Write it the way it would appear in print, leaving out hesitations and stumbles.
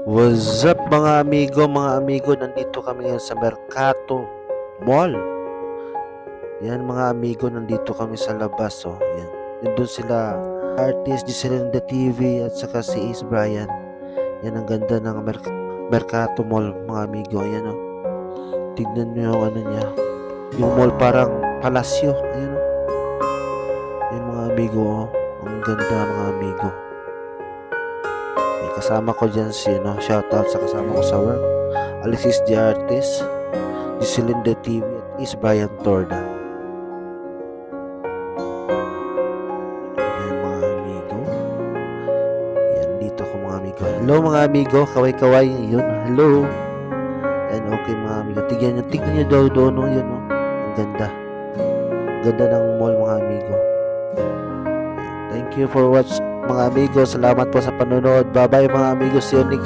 What's up mga amigo, nandito kami ngayon sa Mercato Mall. Yan mga amigo, nandito kami sa labas, oh. Yan. Nandun sila, artist Giselinda TV at saka si Ace Brian. Yan ang ganda ng Mercato Mall mga amigo. Ayan, oh. Tignan nyo yung ano niya. Yung mall parang palasyo. Ayan, oh. Yan mga amigo, oh. Ang ganda mga amigo. Kasama ko dyan si shoutout sa kasama ko sa work, Alexis the Artist, Giselinda TV at Is Brian Torda. Yan mga amigo. Yan dito ko mga amigo. Hello mga amigo, kaway-kaway yun. Hello. Yan okay mga amigo. Tignan nyo daw doon, no? Yun, no? Ang ganda. Ganda ng mall mga amigo. Thank you for watching mga amigo. Salamat po sa panonood. Bye bye mga amigo. See you next